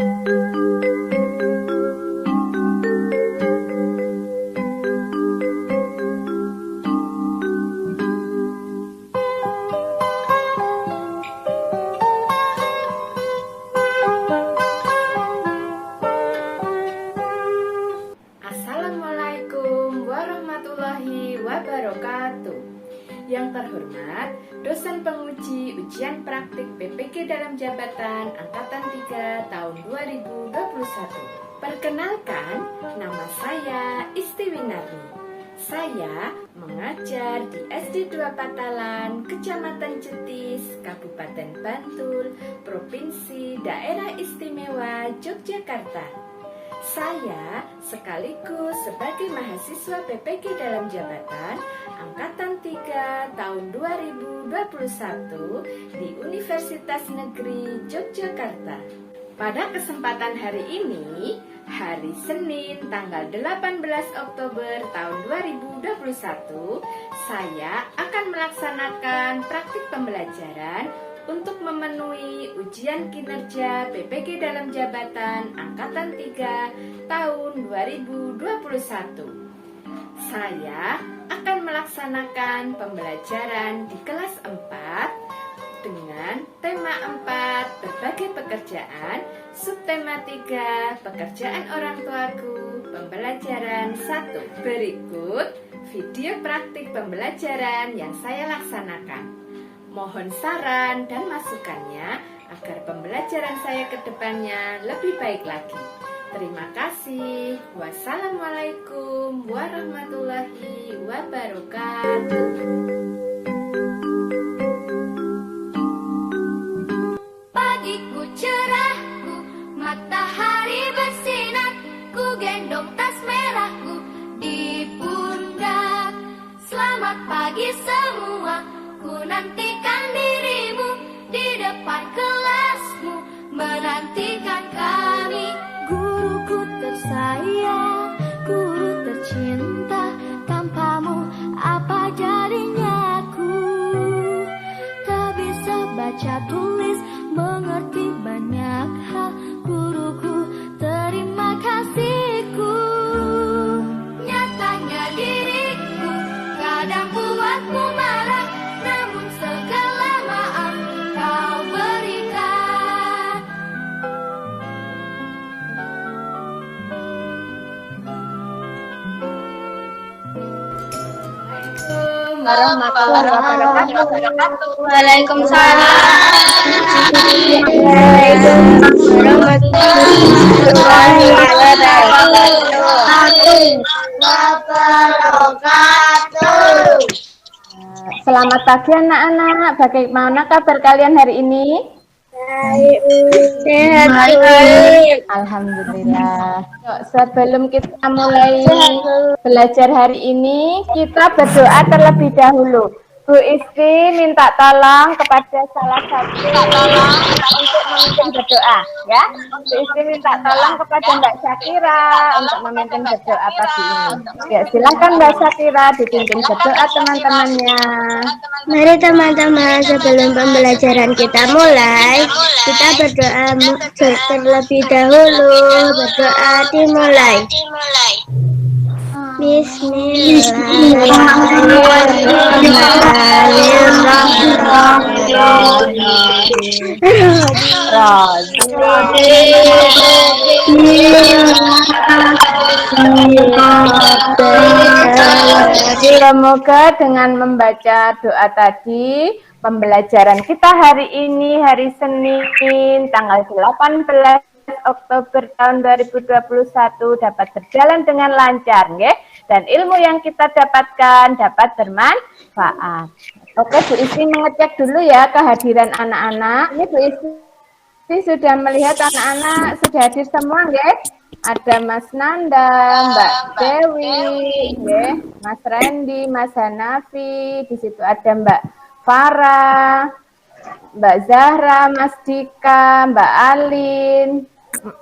Assalamualaikum warahmatullahi wabarakatuh. Yang terhormat, dosen penguji ujian praktik PPG dalam jabatan Angkatan 3 tahun 2021. Perkenalkan, nama saya Isti Winarni. Saya mengajar di SD 2 Patalan, Kecamatan Jetis, Kabupaten Bantul, Provinsi Daerah Istimewa Yogyakarta. Saya sekaligus sebagai mahasiswa PPG dalam jabatan Angkatan 3 tahun 2021 di Universitas Negeri Yogyakarta. Pada kesempatan hari ini, hari Senin tanggal 18 Oktober tahun 2021, saya akan melaksanakan praktik pembelajaran untuk memenuhi ujian kinerja PPG dalam jabatan Angkatan 3 tahun 2021. Saya akan melaksanakan pembelajaran di kelas 4 dengan tema 4 berbagai pekerjaan, subtema 3 pekerjaan orang tuaku, pembelajaran 1. Berikut video praktik pembelajaran yang saya laksanakan. Mohon saran dan masukannya agar pembelajaran saya ke depannya lebih baik lagi. Terima kasih. Wassalamualaikum warahmatullahi wabarakatuh. Pagiku cerahku, matahari bersinar, ku gendong tas merahku di pundak. Selamat pagi semua, ku nantikan dirimu di depan kelasmu, menantikan kami. Guruku tersayang, guru tercinta, tanpamu apa jadinya aku? Tak bisa baca tulis, mengerti banyak hal, guruku terima kasihku. Nyatanya diriku kadang buatmu marah, namun segala maaf kau berikan. Warahmatullahi wabarakatuh. Waalaikumsalam warahmatullahi wabarakatuh. Selamat pagi anak-anak, bagaimana kabar kalian hari ini? Sehat. Alhamdulillah. Yuk, sebelum kita mulai belajar hari ini, kita berdoa terlebih dahulu. Bu Isti minta tolong kepada salah satu untuk memimpin berdoa, ya. Bu Isti minta tolong kepada Mbak Syakira untuk memimpin berdoa pagi ini. Ya, silahkan Mbak Syakira dipimpin berdoa teman-temannya. Mari teman-teman, sebelum pembelajaran kita mulai, kita berdoa terlebih dahulu. Berdoa dimulai. Semoga dengan membaca doa tadi, pembelajaran kita hari ini, hari Senin, tanggal 18 Oktober tahun 2021 dapat berjalan dengan lancar, nggih? Dan ilmu yang kita dapatkan dapat bermanfaat. Oke, Bu Isti mengecek dulu ya kehadiran anak-anak. Ini Bu Isti sudah melihat anak-anak sudah hadir semua, nggih? Ada Mas Nanda, Mbak Dewi, nggih, Mas Randy, Mas Hanafi, di situ ada Mbak Farah, Mbak Zahra, Mas Dika, Mbak Alin,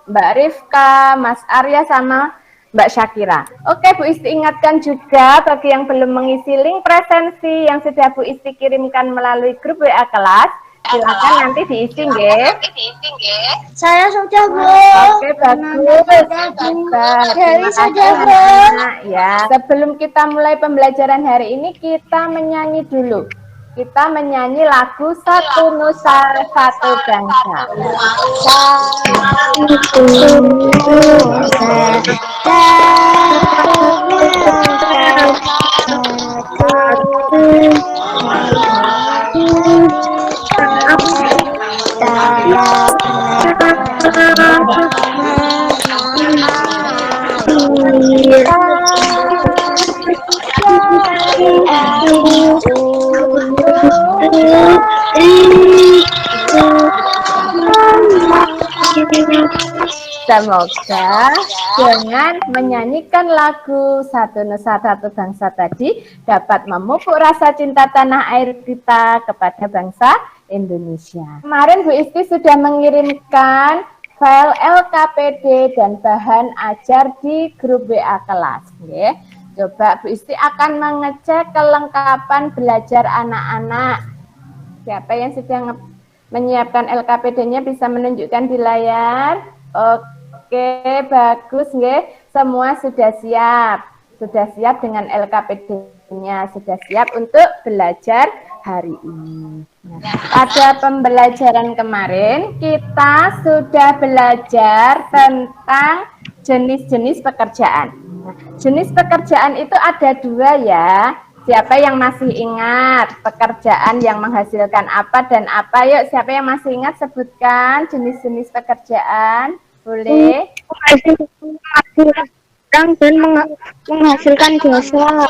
Mbak Rifka, Mas Arya, sama Mbak Syakira. Oke, Bu Isti ingatkan juga bagi yang belum mengisi link presensi yang sudah Bu Isti kirimkan melalui grup WA kelas, Silakan nanti diisi nggih. Saya sudah, Bu. Oke, bagus. Dewi sudah, Bu. Anak-anak. Ya, sebelum kita mulai pembelajaran hari ini, kita menyanyi dulu. Kita menyanyi lagu Satu Nusa Satu Bangsa. Semoga dengan menyanyikan lagu Satu Nusa Satu Bangsa tadi dapat memupuk rasa cinta tanah air kita kepada bangsa Indonesia. Kemarin Bu Isti sudah mengirimkan file LKPD dan bahan ajar di grup WA kelas. Ya. Coba Bu Isti akan mengecek kelengkapan belajar anak-anak. Siapa yang sedang menyiapkan LKPD-nya bisa menunjukkan di layar. Oke, bagus nggih. Semua sudah siap. Sudah siap dengan LKPD-nya, sudah siap untuk belajar hari ini. Nah, pada pembelajaran kemarin kita sudah belajar tentang jenis-jenis pekerjaan. Nah, jenis pekerjaan itu ada dua ya. Siapa yang masih ingat pekerjaan yang menghasilkan apa dan apa? Yuk, siapa yang masih ingat sebutkan jenis-jenis pekerjaan. Boleh? Dan menghasilkan jasa.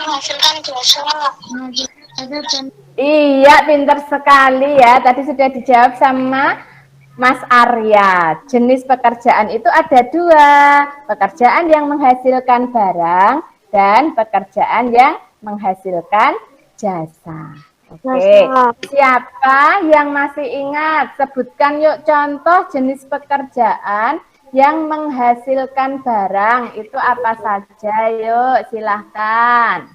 Iya, pintar sekali ya. Tadi sudah dijawab sama Mas Arya. Jenis pekerjaan itu ada dua. Pekerjaan yang menghasilkan barang dan pekerjaan yang menghasilkan jasa. Oke, siapa yang masih ingat? Sebutkan yuk contoh jenis pekerjaan yang menghasilkan barang. Itu apa saja? Yuk, silahkan.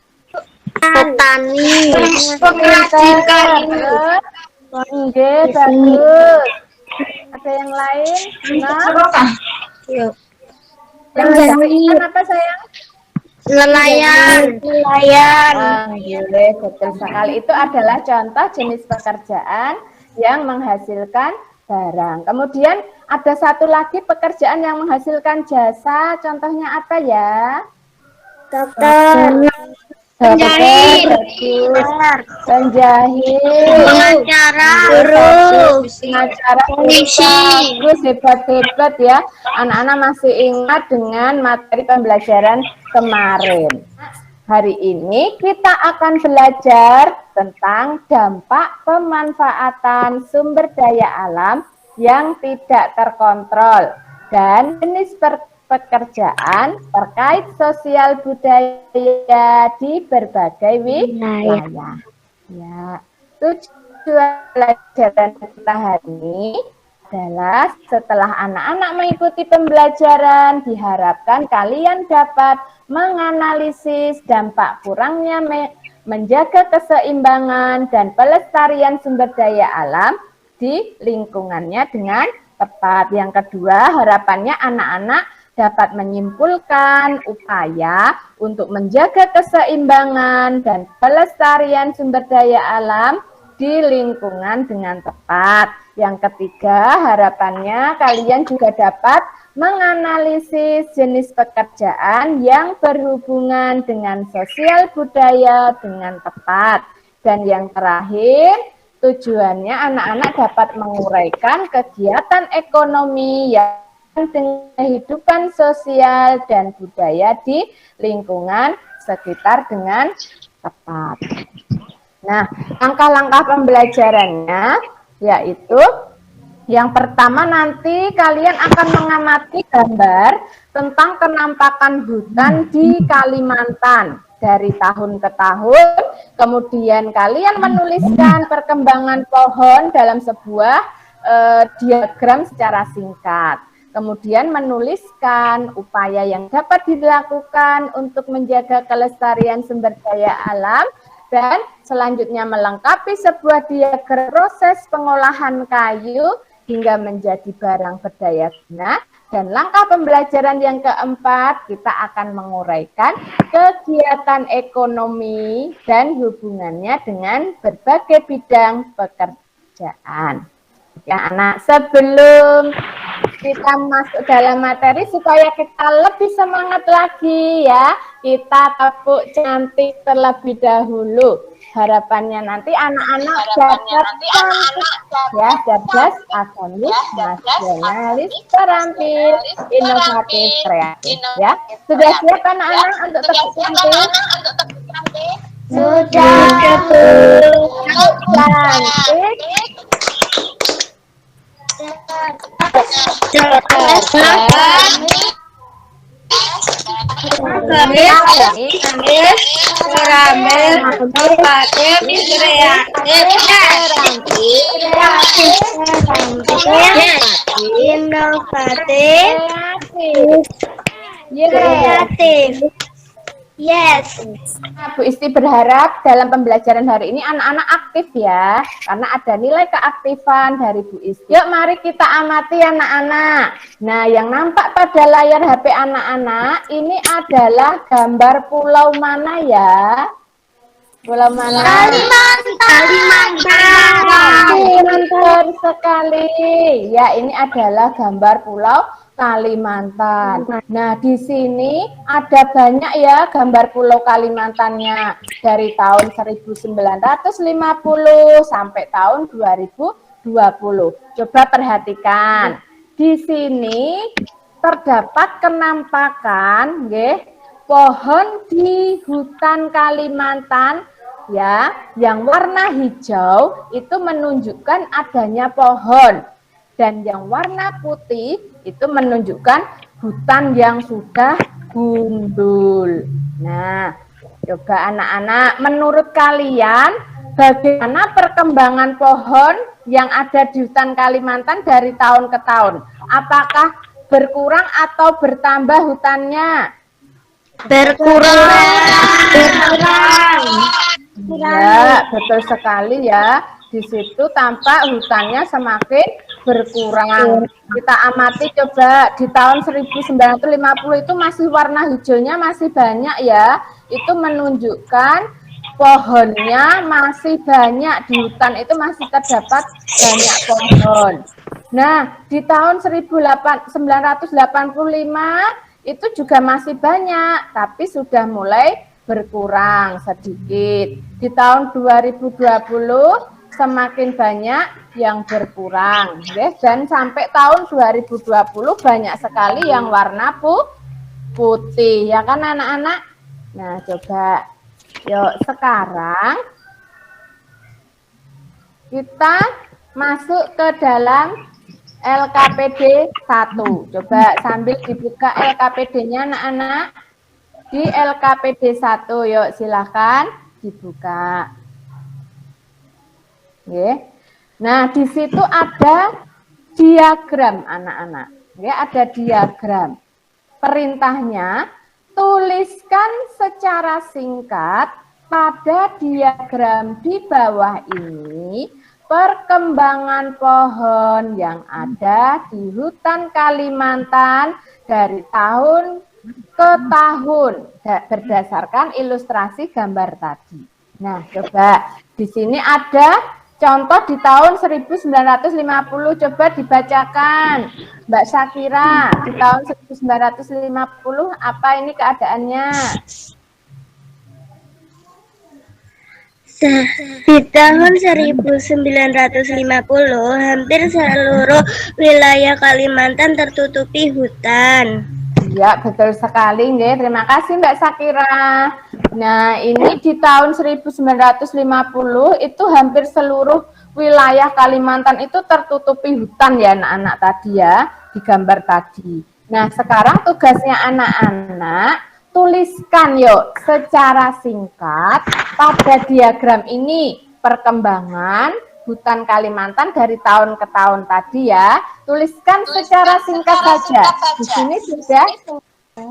Petani. Pengrajin kayu. Oke, bagus. Ada yang lain? Nah, yang lain apa sayang? Nelayan. Betul sekali. Itu adalah contoh jenis pekerjaan yang menghasilkan barang. Kemudian ada satu lagi pekerjaan yang menghasilkan jasa. Contohnya apa ya? Dokter. Penjahit, Pengacara. Guru. pengacara, Polisi. bagus, hebat-hebat ya. Anak-anak masih ingat dengan materi pembelajaran kemarin. Hari ini kita akan belajar tentang dampak pemanfaatan sumber daya alam yang tidak terkontrol dan jenis pekerjaan terkait sosial budaya di berbagai wilayah. Ya, tujuan pelajaran kita hari ini adalah setelah anak-anak mengikuti pembelajaran, diharapkan kalian dapat menganalisis dampak kurangnya menjaga keseimbangan dan pelestarian sumber daya alam di lingkungannya dengan tepat. Yang kedua, harapannya anak-anak dapat menyimpulkan upaya untuk menjaga keseimbangan dan pelestarian sumber daya alam di lingkungan dengan tepat. Yang ketiga, harapannya kalian juga dapat menganalisis jenis pekerjaan yang berhubungan dengan sosial budaya dengan tepat. Dan yang terakhir, tujuannya anak-anak dapat menguraikan kegiatan ekonomi yang dengan kehidupan sosial dan budaya di lingkungan sekitar dengan tepat. Nah, langkah-langkah pembelajarannya yaitu yang pertama nanti kalian akan mengamati gambar tentang penampakan hutan di Kalimantan dari tahun ke tahun. Kemudian kalian menuliskan perkembangan pohon dalam sebuah diagram secara singkat. Kemudian menuliskan upaya yang dapat dilakukan untuk menjaga kelestarian sumber daya alam Dan selanjutnya melengkapi sebuah diagram proses pengolahan kayu hingga menjadi barang berdaya guna. Dan langkah pembelajaran yang keempat, kita akan menguraikan kegiatan ekonomi dan hubungannya dengan berbagai bidang pekerjaan. Ya, anak, sebelum kita masuk dalam materi supaya kita lebih semangat lagi ya, kita tepuk cantik terlebih dahulu. Harapannya nanti anak-anak dapat cantik ya, cerdas, akademis, nasionalis, terampil, inovatif, kreatif ya. Sudah siap anak-anak untuk tepuk cantik? Sudah. Tepuk cantik. Kreatif. Yes. Nah, Bu Isti berharap dalam pembelajaran hari ini anak-anak aktif ya, karena ada nilai keaktifan dari Bu Isti. Yuk mari kita amati anak-anak. Nah, yang nampak pada layar HP anak-anak ini adalah gambar pulau mana ya? Pulau mana? Pintar sekali. Ya, ini adalah gambar pulau Kalimantan. Nah, di sini ada banyak ya gambar pulau Kalimantannya dari tahun 1950 sampai tahun 2020. Coba perhatikan. Di sini terdapat kenampakan pohon di hutan Kalimantan ya, yang warna hijau itu menunjukkan adanya pohon. Dan yang warna putih itu menunjukkan hutan yang sudah gundul. Nah, coba anak-anak, menurut kalian bagaimana perkembangan pohon yang ada di hutan Kalimantan dari tahun ke tahun? Apakah berkurang atau bertambah hutannya? Berkurang. Ya, betul sekali ya. Di situ tampak hutannya semakin berkurang. Kita amati coba di tahun 1950 itu masih warna hijaunya masih banyak ya. Itu menunjukkan pohonnya masih banyak, di hutan itu masih terdapat banyak pohon. Nah, di tahun 1985 itu juga masih banyak, tapi sudah mulai berkurang sedikit. Di tahun 2020 semakin banyak yang berkurang, dan sampai tahun 2020 banyak sekali yang warna putih, ya kan anak-anak? Nah, coba, yuk sekarang kita masuk ke dalam LKPD 1. Coba sambil dibuka LKPD-nya anak-anak. Di LKPD 1, yuk silahkan dibuka. Nah, di situ ada diagram anak-anak. Ada diagram. Perintahnya, tuliskan secara singkat pada diagram di bawah ini perkembangan pohon yang ada di hutan Kalimantan dari tahun ke tahun berdasarkan ilustrasi gambar tadi. Nah, coba di sini ada contoh di tahun 1950, coba dibacakan. Mbak Syakira, di tahun 1950 apa ini keadaannya? Di tahun 1950, hampir seluruh wilayah Kalimantan tertutupi hutan. Ya, betul sekali, nggih. Terima kasih Mbak Syakira. Nah, ini di tahun 1950 itu hampir seluruh wilayah Kalimantan itu tertutupi hutan ya anak-anak tadi ya, di gambar tadi. Nah, sekarang tugasnya anak-anak, tuliskan yuk secara singkat pada diagram ini perkembangan hutan Kalimantan dari tahun ke tahun tadi ya. Tuliskan secara singkat saja. Di sini sudah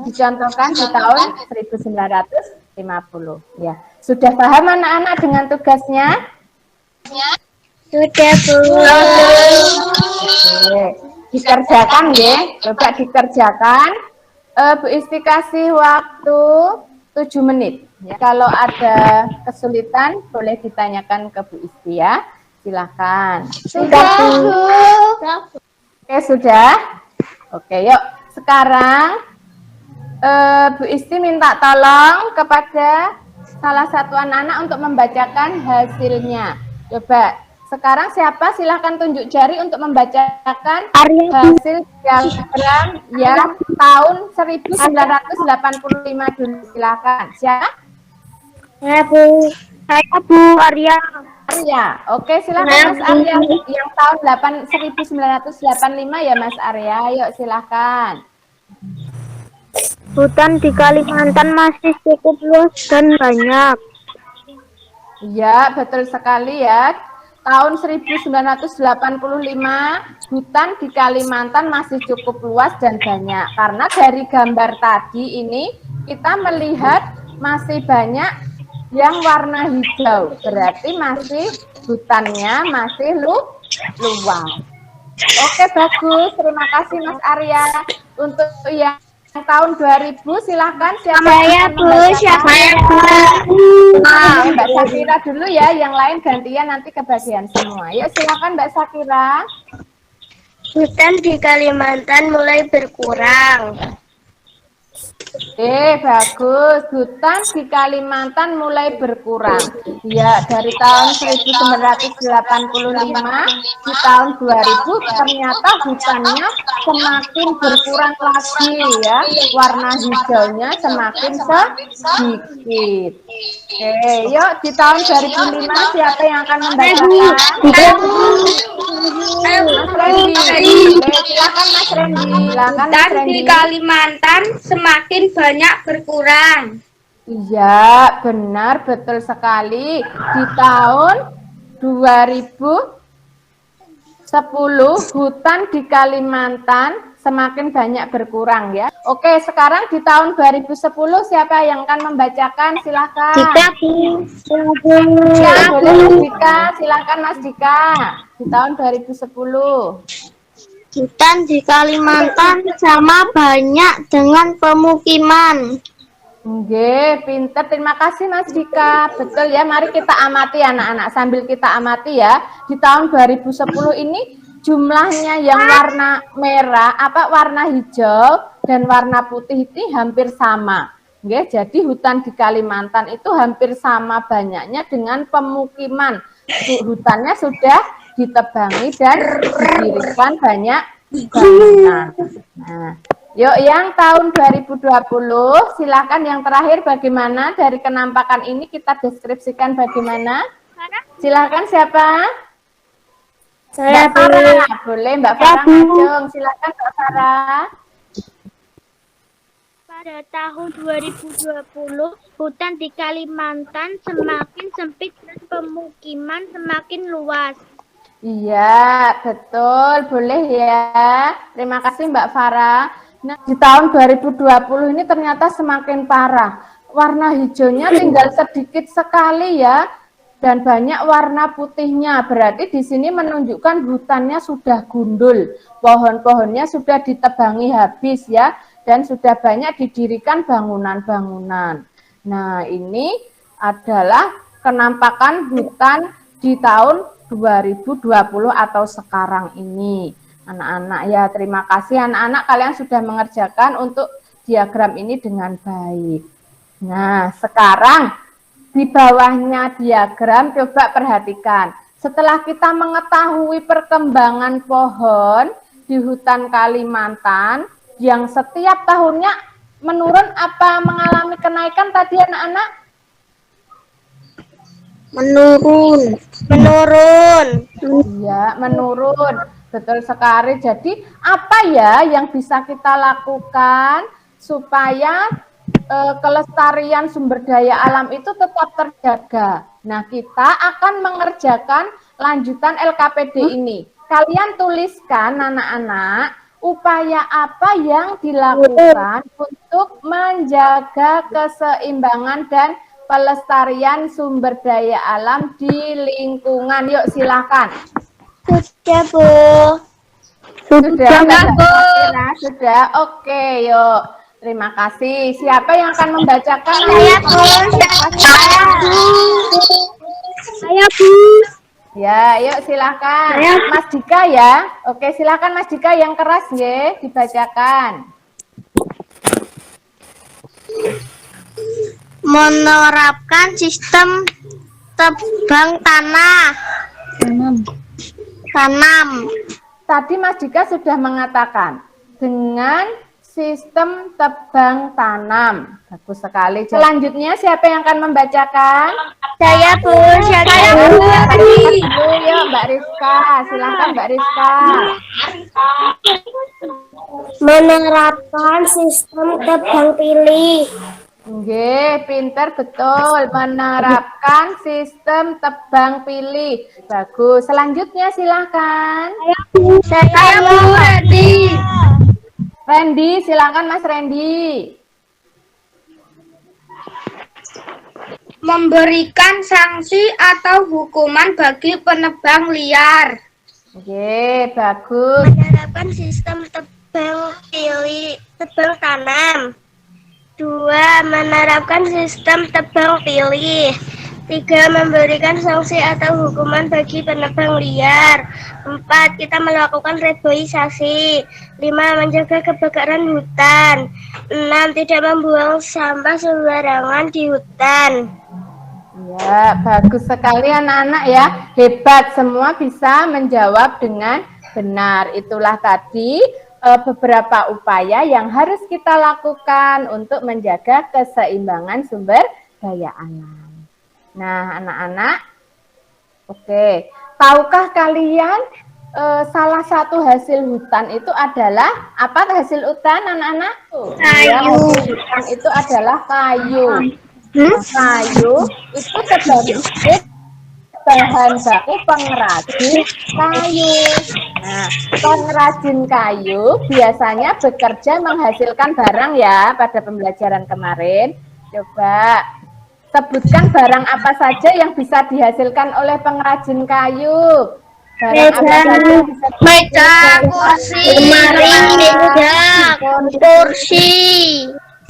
dicontohkan di tahun 1950. Ya. Sudah paham anak-anak dengan tugasnya? Sudah, Bu. Oke. Dikerjakan ya, coba dikerjakan. Bu Isti kasih waktu 7 menit. Ya, kalau ada kesulitan boleh ditanyakan ke Bu Isti ya. Silakan. Sudah, Bu. Oke, sudah? Oke, yuk. Sekarang Bu Isti minta tolong kepada salah satu anak-anak untuk membacakan hasilnya. Coba, sekarang siapa? Silahkan tunjuk jari untuk membacakan hasil diagram yang tahun 1985 dulu. Silahkan. Siapa? Saya, Bu. Saya, Bu Arya. Arya. Oke, silakan Mas Arya. Yang tahun 1985 ya Mas Arya. Yuk, silakan. Hutan di Kalimantan masih cukup luas dan banyak. Ya, betul sekali ya. Tahun 1985, hutan di Kalimantan masih cukup luas dan banyak. Karena dari gambar tadi ini, kita melihat masih banyak yang warna hijau. Berarti masih hutannya masih luas. Oke, bagus. Terima kasih Mas Arya. Untuk yang tahun 2000 silahkan siapa Saya, Bu. Saya, Bu. Nah, Mbak Sakira dulu ya, yang lain gantian nanti kebagian semua. Yuk silakan Mbak Sakira. Hutan di Kalimantan mulai berkurang. Bagus. Hutan di Kalimantan mulai berkurang. Ya, dari tahun 1985 di tahun 2000 ternyata hutannya semakin berkurang lagi ya. Warna hijaunya semakin sedikit. Yuk di tahun 2005 siapa yang akan membacakan? Mas Randy. Silakan Mas Randy. Hutan di Kalimantan semakin banyak berkurang. Iya, benar, betul sekali. Di tahun 2010, hutan di Kalimantan semakin banyak berkurang ya. Oke, sekarang di tahun 2010 siapa yang akan membacakan? Silakan. Dika, Bu. Ya, boleh Mas Dika. Silakan Mas Dika. Di tahun 2010. Hutan di Kalimantan sama banyak dengan pemukiman. Oke, pinter. Terima kasih Mas Dika. Betul ya, mari kita amati anak-anak. Sambil kita amati ya. Di tahun 2010 ini jumlahnya yang warna merah, warna hijau dan warna putih ini hampir sama. Oke, jadi hutan di Kalimantan itu hampir sama banyaknya dengan pemukiman. Hutannya sudah ditebangi dan didirikan banyak bangunan. Nah, yuk yang tahun 2020, silakan yang terakhir bagaimana dari kenampakan ini kita deskripsikan bagaimana. Silakan siapa? Saya, Mbak Farah. Boleh Mbak Farah ngajeng. Silakan Mbak Farah. Pada tahun 2020, hutan di Kalimantan semakin sempit dan pemukiman semakin luas. Iya, betul. Boleh ya. Terima kasih Mbak Farah. Nah, di tahun 2020 ini ternyata semakin parah. Warna hijaunya tinggal sedikit sekali ya. Dan banyak warna putihnya. Berarti di sini menunjukkan hutannya sudah gundul. Pohon-pohonnya sudah ditebangi habis ya. Dan sudah banyak didirikan bangunan-bangunan. Nah, ini adalah kenampakan hutan di tahun 2020 atau sekarang ini. Anak-anak ya, terima kasih anak-anak kalian sudah mengerjakan untuk diagram ini dengan baik. Nah, sekarang di bawahnya diagram coba perhatikan. Setelah kita mengetahui perkembangan pohon di hutan Kalimantan yang setiap tahunnya menurun apa mengalami kenaikan tadi anak-anak? Menurun. Iya, menurun. Betul sekali. Jadi, apa ya yang bisa kita lakukan supaya kelestarian sumber daya alam itu tetap terjaga? Nah, kita akan mengerjakan lanjutan LKPD ini. Kalian tuliskan anak-anak upaya apa yang dilakukan untuk menjaga keseimbangan dan pelestarian sumber daya alam di lingkungan? Yuk silakan. Sudah, Bu. Sudah, Bu. Sudah. Oke, yuk. Terima kasih. Siapa yang akan membacakan? Saya, Bu. Saya, Bu. Ya, yuk silakan. Mas Dika ya. Oke, silakan Mas Dika yang keras ya, dibacakan. Menerapkan sistem tebang tanah. Tanam. Tadi Mas Dika sudah mengatakan dengan sistem tebang tanam. Bagus sekali. Selanjutnya siapa yang akan membacakan? Saya, Bu. Saya, Bu. Yuk Mbak Rizka. Silakan Mbak Rizka. Menerapkan sistem tebang pilih. Oke, pinter betul. Menerapkan sistem tebang pilih. Bagus. Selanjutnya silakan. Saya, Bu. Randy, silakan Mas Randy. Memberikan sanksi atau hukuman bagi penebang liar. Oke, bagus. Menerapkan sistem tebang pilih, tebang tanam. 2. Menerapkan sistem tebang pilih. 3. Memberikan sanksi atau hukuman bagi penebang liar. 4. Kita melakukan reboisasi. 5. Menjaga kebakaran hutan. 6. Tidak membuang sampah sembarangan di hutan. Ya, bagus sekali anak-anak ya. Hebat, semua bisa menjawab dengan benar. Itulah tadi beberapa upaya yang harus kita lakukan untuk menjaga keseimbangan sumber daya alam. Nah, anak-anak, oke, tahukah kalian salah satu hasil hutan itu adalah apa? Hasil hutan, anak-anak? Kayu. Ya, hasil hutan itu adalah kayu. Nah, kayu itu sebagai bahan baku pengrajin kayu. Nah, pengrajin kayu biasanya bekerja menghasilkan barang ya pada pembelajaran kemarin. Coba sebutkan barang apa saja yang bisa dihasilkan oleh pengrajin kayu. Barang apa saja yang bisa Meja, kursi, lemari, meja, kursi.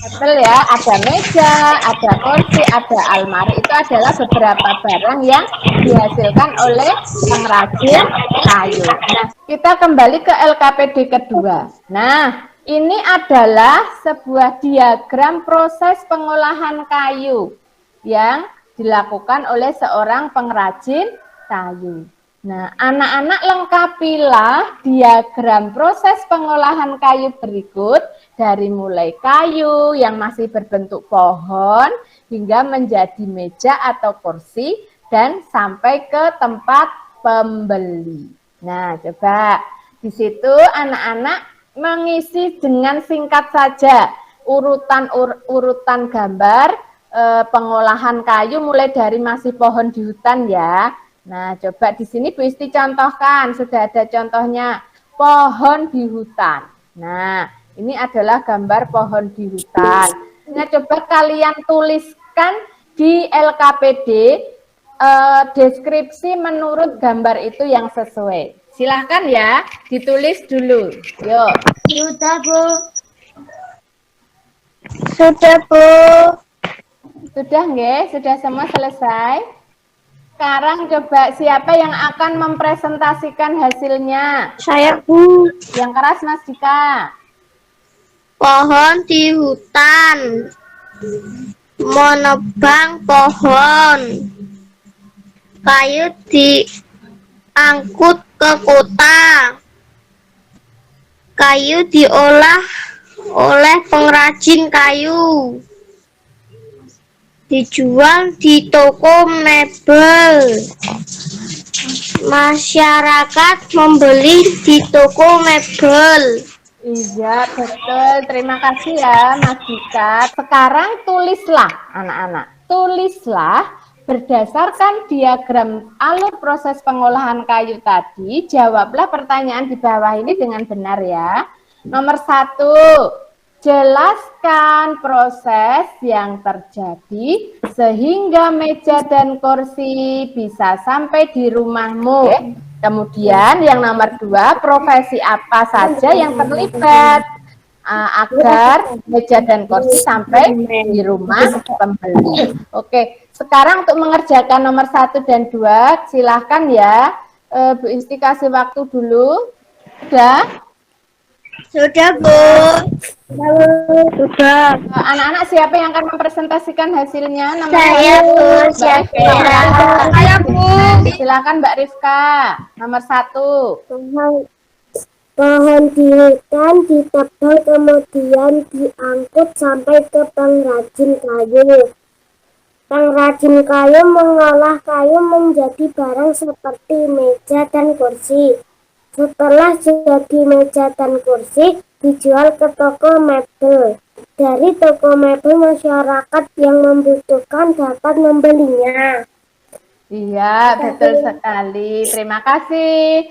Betul ya, ada meja, ada kursi, ada almari. Itu adalah beberapa barang yang dihasilkan oleh pengrajin kayu. Nah, kita kembali ke LKPD kedua. Nah, ini adalah sebuah diagram proses pengolahan kayu yang dilakukan oleh seorang pengrajin kayu. Nah, anak-anak lengkapilah diagram proses pengolahan kayu berikut dari mulai kayu yang masih berbentuk pohon hingga menjadi meja atau kursi dan sampai ke tempat pembeli. Nah, coba di situ anak-anak mengisi dengan singkat saja urutan gambar pengolahan kayu mulai dari masih pohon di hutan ya. Nah, coba di sini Bu Isti contohkan, sudah ada contohnya, pohon di hutan. Nah, ini adalah gambar pohon di hutan. Nah, coba kalian tuliskan di LKPD deskripsi menurut gambar itu yang sesuai. Silahkan ya, ditulis dulu. Yuk. Sudah, Bu. Sudah, Bu. Sudah nggih? Sudah semua selesai? Sekarang coba siapa yang akan mempresentasikan hasilnya? Saya, Bu. Yang keras Mas Dika. Pohon di hutan. Menebang pohon. Kayu diangkut ke kota. Kayu diolah oleh pengrajin kayu. Dijual di toko mebel. Masyarakat membeli di toko mebel. Iya, betul. Terima kasih ya, Mas Dika. Sekarang tulislah, anak-anak. Tulislah berdasarkan diagram alur proses pengolahan kayu tadi. Jawablah pertanyaan di bawah ini dengan benar ya. Nomor 1, jelaskan proses yang terjadi sehingga meja dan kursi bisa sampai di rumahmu. Kemudian yang nomor 2, profesi apa saja yang terlibat agar meja dan kursi sampai di rumah pembeli. Oke, sekarang untuk mengerjakan nomor 1 dan 2, silahkan ya. Bu Isti kasih waktu dulu. Sudah, Bu. Sudah. Anak-anak siapa yang akan mempresentasikan hasilnya? Nama Saya, Bu. Mbak Syakira. Rifka. Saya, Bu. Silakan Mbak Rifka. Nomor 1. Pohon di hutan ditebang kemudian diangkut sampai ke pengrajin kayu. Pengrajin kayu mengolah kayu menjadi barang seperti meja dan kursi. Setelah jadi meja dan kursi, dijual ke toko mebel. Dari toko mebel, masyarakat yang membutuhkan dapat membelinya. Iya, betul sekali. Terima kasih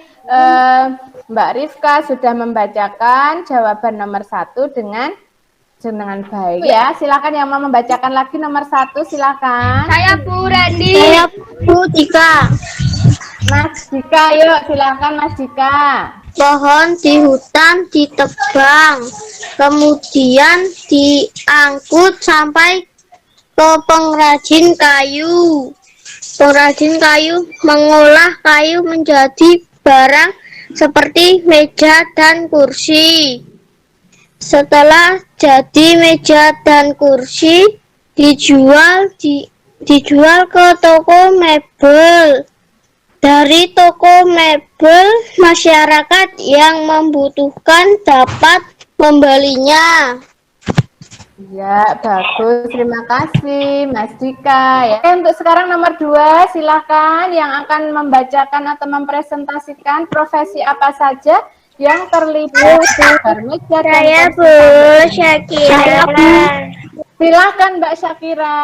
Mbak Rifka sudah membacakan jawaban nomor 1 dengan baik. Ya, silakan yang mau membacakan lagi nomor 1, silakan. Saya, Bu Randy. Saya Bu Tika. Mas Dika, yuk silakan Mas Dika. Pohon di hutan ditebang, kemudian diangkut sampai ke pengrajin kayu. Pengrajin kayu mengolah kayu menjadi barang seperti meja dan kursi. Setelah jadi meja dan kursi, dijual ke toko mebel. Dari toko mebel, masyarakat yang membutuhkan dapat membelinya. Ya, bagus. Terima kasih, Mas Dika. Ya. Untuk sekarang nomor 2, silakan yang akan membacakan atau mempresentasikan profesi apa saja yang terlibat agar meja dan Saya, kursi Bu pembeli. Syakira. Silakan Mbak Syakira.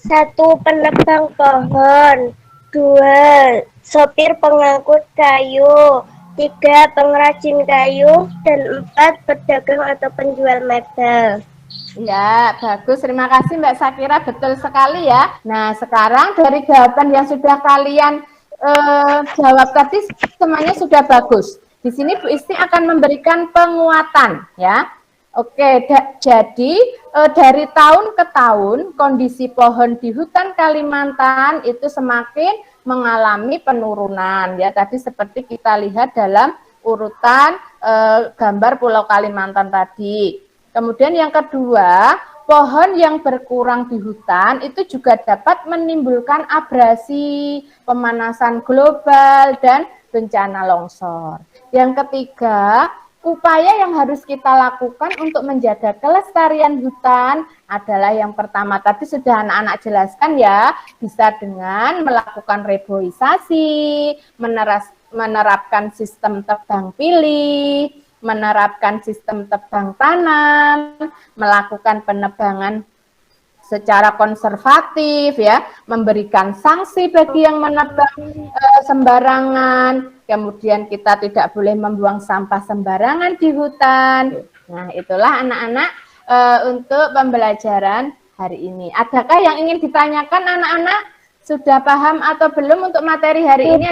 1. Penebang pohon. 2. Sopir pengangkut kayu. 3. Pengrajin kayu. Dan 4. Pedagang atau penjual mebel. Ya, bagus. Terima kasih Mbak Syakira. Betul sekali ya. Nah, sekarang dari jawaban yang sudah kalian jawab tadi semuanya sudah bagus. Di sini Bu Isti akan memberikan penguatan ya. Oke, jadi dari tahun ke tahun kondisi pohon di hutan Kalimantan itu semakin mengalami penurunan ya. Tadi seperti kita lihat dalam urutan gambar Pulau Kalimantan tadi. Kemudian yang kedua, pohon yang berkurang di hutan itu juga dapat menimbulkan abrasi, pemanasan global, dan bencana longsor. Yang ketiga, upaya yang harus kita lakukan untuk menjaga kelestarian hutan adalah yang pertama tadi sudah anak-anak jelaskan ya, bisa dengan melakukan reboisasi, menerapkan sistem tebang pilih, menerapkan sistem tebang tanam, melakukan penebangan secara konservatif ya, memberikan sanksi bagi yang menebang sembarangan, kemudian kita tidak boleh membuang sampah sembarangan di hutan. Nah, itulah anak-anak untuk pembelajaran hari ini. Adakah yang ingin ditanyakan anak-anak? Sudah paham atau belum untuk materi hari ini?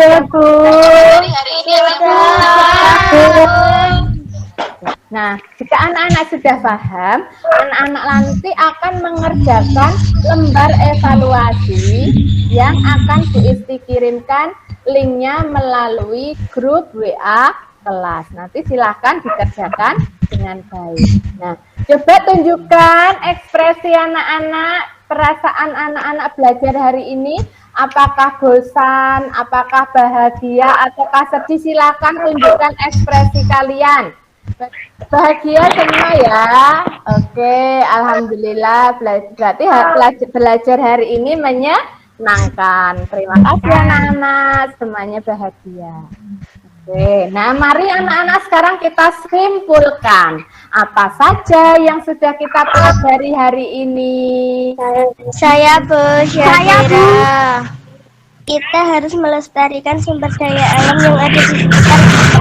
Nah, jika anak-anak sudah paham, anak-anak nanti akan mengerjakan lembar evaluasi yang akan Bu Isti kirimkan linknya melalui grup WA kelas. Nanti silahkan dikerjakan dengan baik. Nah, coba tunjukkan ekspresi anak-anak, perasaan anak-anak belajar hari ini. Apakah bosan, apakah bahagia, ataukah sedih? Silakan tunjukkan ekspresi kalian. Bahagia semua ya. Oke, alhamdulillah. Berarti belajar hari ini menyenangkan. Terima kasih anak-anak, semuanya bahagia. Oke, nah mari anak-anak sekarang kita simpulkan apa saja yang sudah kita pelajari hari ini. Saya Bu Syakira. Kita harus melestarikan sumber daya alam yang ada di sekitar kita.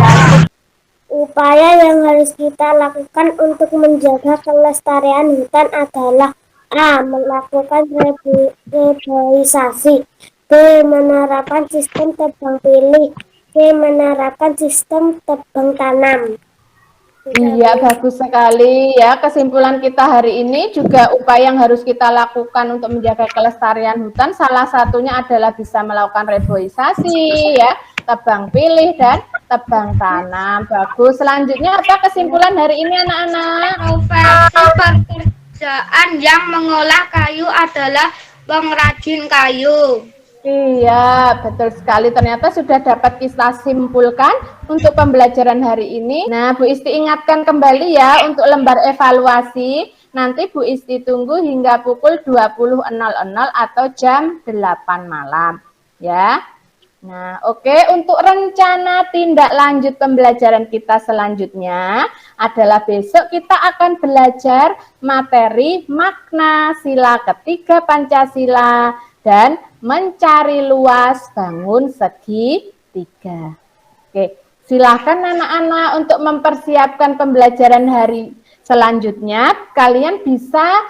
Upaya yang harus kita lakukan untuk menjaga kelestarian hutan adalah A. Melakukan reboisasi, B. Menerapkan sistem tebang pilih, C. Menerapkan sistem tebang tanam. Iya, bagus sekali ya. Kesimpulan kita hari ini juga upaya yang harus kita lakukan untuk menjaga kelestarian hutan, salah satunya adalah bisa melakukan reboisasi ya, tebang pilih dan tebang tanam. Bagus. Selanjutnya apa kesimpulan hari ini anak-anak? Profesi pekerjaan yang mengolah kayu adalah pengrajin kayu. Iya, betul sekali. Ternyata sudah dapat kita simpulkan untuk pembelajaran hari ini. Nah, Bu Isti ingatkan kembali ya untuk lembar evaluasi. Nanti Bu Isti tunggu hingga pukul 20.00 atau jam 8 malam. Ya. Nah, oke. Untuk rencana tindak lanjut pembelajaran kita selanjutnya adalah besok kita akan belajar materi makna sila ketiga Pancasila dan mencari luas bangun segitiga. Oke, silakan anak-anak untuk mempersiapkan pembelajaran hari selanjutnya. Kalian bisa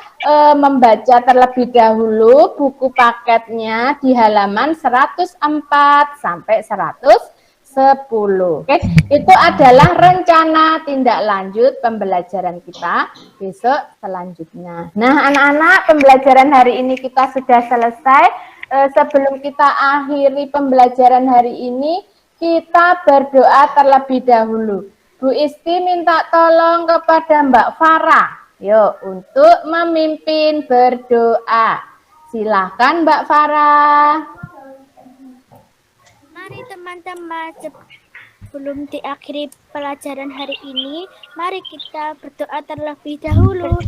membaca terlebih dahulu buku paketnya di halaman 104 sampai 110. Oke, itu adalah rencana tindak lanjut pembelajaran kita besok selanjutnya. Nah, anak-anak, pembelajaran hari ini kita sudah selesai. Sebelum kita akhiri pembelajaran hari ini, kita berdoa terlebih dahulu. Bu Isti minta tolong kepada Mbak Farah, yuk, untuk memimpin berdoa. Silahkan Mbak Farah. Mari teman-teman, sebelum diakhiri pelajaran hari ini, mari kita berdoa terlebih dahulu.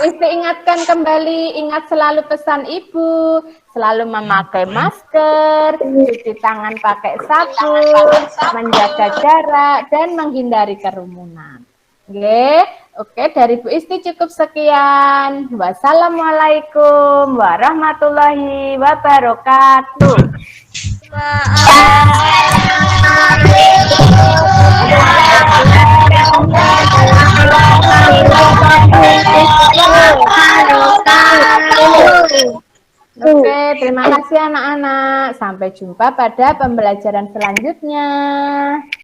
Isti ingatkan kembali, ingat selalu pesan Ibu, selalu memakai masker, cuci tangan pakai sabun, menjaga jarak, dan menghindari kerumunan. Oke, dari Bu Isti cukup sekian. Wassalamualaikum warahmatullahi wabarakatuh. Oke, terima kasih anak-anak. Sampai jumpa pada pembelajaran selanjutnya.